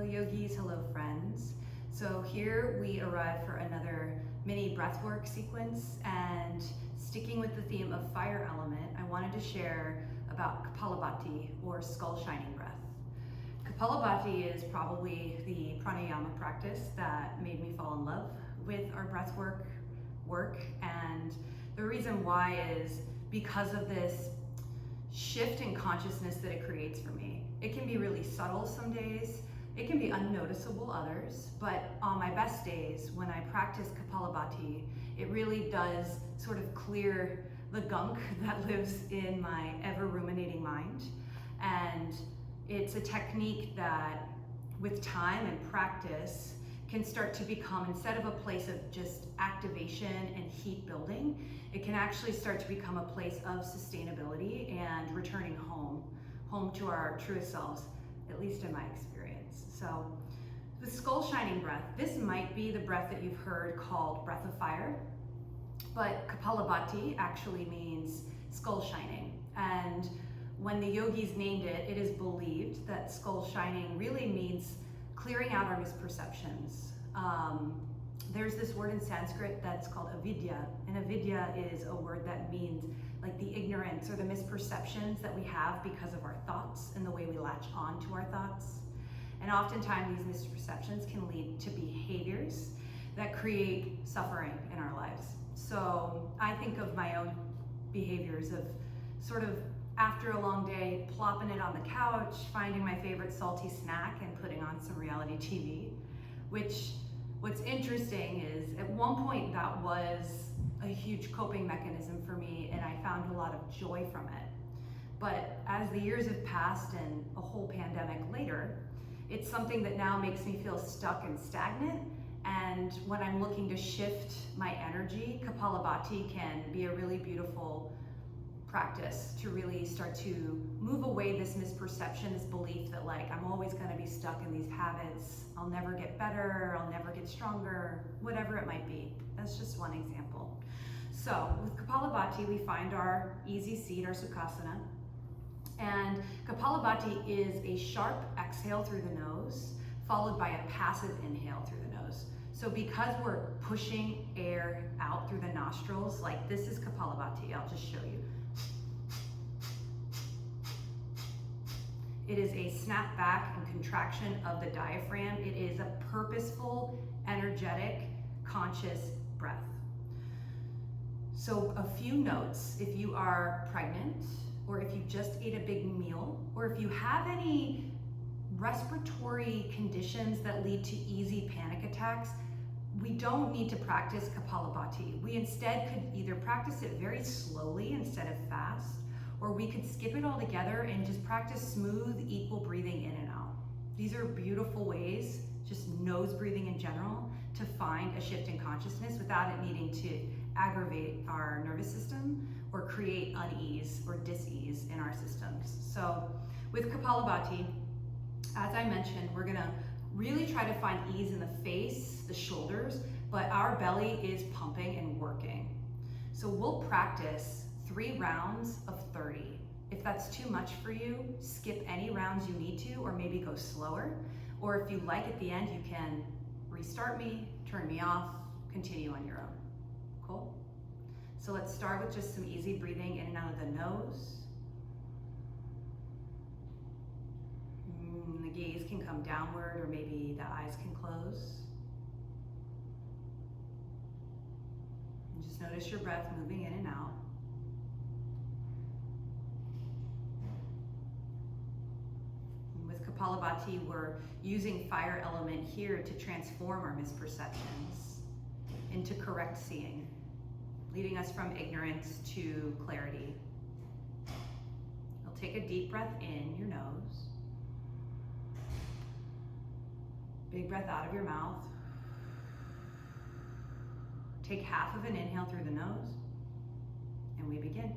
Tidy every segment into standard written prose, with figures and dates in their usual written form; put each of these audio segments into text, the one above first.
Hello yogis, hello friends. So here we arrive for another mini breathwork sequence, and sticking with the theme of fire element, I wanted to share about Kapalabhati, or skull shining breath. Kapalabhati is probably the Pranayama practice that made me fall in love with our breathwork work, and the reason why is because of this shift in consciousness that it creates for me. It can be really subtle some days, it can be unnoticeable others, but on my best days when I practice Kapalabhati, it really does sort of clear the gunk that lives in my ever ruminating mind. And it's a technique that with time and practice can start to become, instead of a place of just activation and heat building, it can actually start to become a place of sustainability and returning home to our truest selves, at least in my experience. So the skull shining breath, this might be the breath that you've heard called breath of fire, but Kapalabhati actually means skull shining. And when the yogis named it, it is believed that skull shining really means clearing out our misperceptions. There's this word in Sanskrit that's called avidya, and avidya is a word that means like the ignorance or the misperceptions that we have because of our thoughts and the way we latch on to our thoughts. And oftentimes these misperceptions can lead to behaviors that create suffering in our lives. So I think of my own behaviors of sort of after a long day, plopping it on the couch, finding my favorite salty snack and putting on some reality TV, which what's interesting is at one point that was a huge coping mechanism for me, and I found a lot of joy from it. But as the years have passed and a whole pandemic later, it's something that now makes me feel stuck and stagnant. And when I'm looking to shift my energy, Kapalabhati can be a really beautiful practice to really start to move away this misperception, this belief that like I'm always going to be stuck in these habits, I'll never get better, I'll never get stronger, whatever it might be. That's just one example. So with Kapalabhati, we find our easy seat, our Sukhasana, and Kapalabhati is a sharp exhale through the nose followed by a passive inhale through the nose. So because we're pushing air out through the nostrils, like this is Kapalabhati, I'll just show you. It is a snap back and contraction of the diaphragm. It is a purposeful, energetic, conscious breath. So a few notes, if you are pregnant, or if you just ate a big meal, or if you have any respiratory conditions that lead to easy panic attacks, we don't need to practice Kapalabhati. We instead could either practice it very slowly instead of fast, or we could skip it all together and just practice smooth, equal breathing in and out. These are beautiful ways, just nose breathing in general, to find a shift in consciousness without it needing to aggravate our nervous system or create unease or dis-ease in our systems. So with Kapalabhati, as I mentioned, we're gonna really try to find ease in the face, the shoulders, but our belly is pumping and working. So we'll practice 3 rounds of 30. If that's too much for you, skip any rounds you need to, or maybe go slower. Or if you like at the end, you can restart me, turn me off, continue on your own. Cool? So let's start with just some easy breathing in and out of the nose. The gaze can come downward, or maybe the eyes can close. And just notice your breath moving in and out. Kapalabhati, we're using fire element here to transform our misperceptions into correct seeing, leading us from ignorance to clarity. You'll take a deep breath in your nose. Big breath out of your mouth. Take half of an inhale through the nose, and we begin.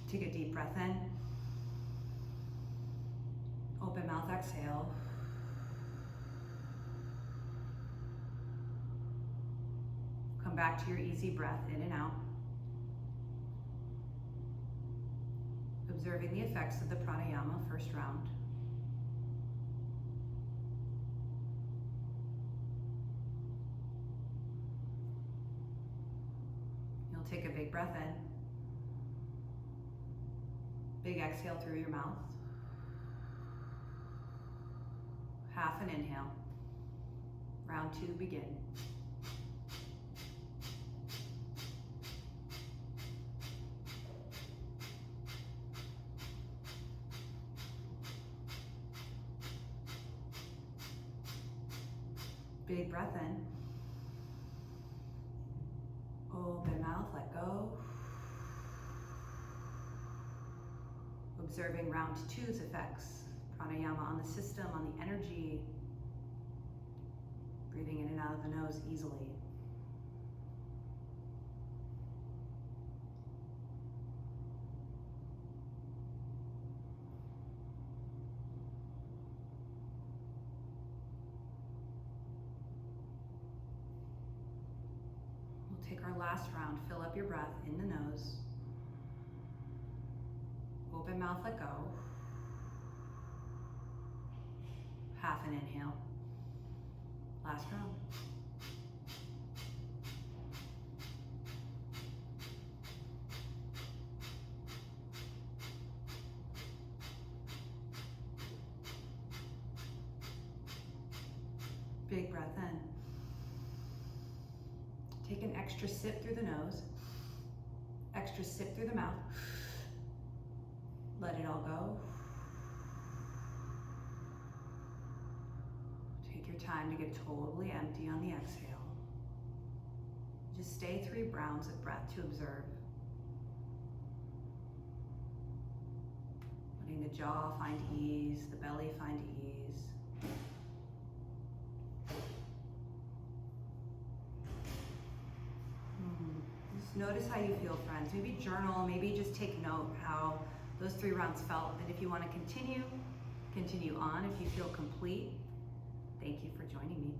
Take a deep breath in. Open mouth, exhale. back to your easy breath in and out. Observing the effects of the pranayama first round. You'll take a big breath in. Big exhale through your mouth. Half an inhale. Round 2, begin. Big breath in. Open mouth, let go. Observing round 2's effects. Pranayama on the system, on the energy. Breathing in and out of the nose easily. We'll take our last round. Fill up your breath in the nose. Open mouth, let go. Half an inhale. Last round. Big breath in. Take an extra sip through the nose, extra sip through the mouth. Let it all go. Take your time to get totally empty on the exhale. Just stay 3 rounds of breath to observe. Letting the jaw find ease, the belly find ease. Just notice how you feel, friends. Maybe journal, maybe just take note how those 3 rounds felt. And if you want to continue on. If you feel complete, thank you for joining me.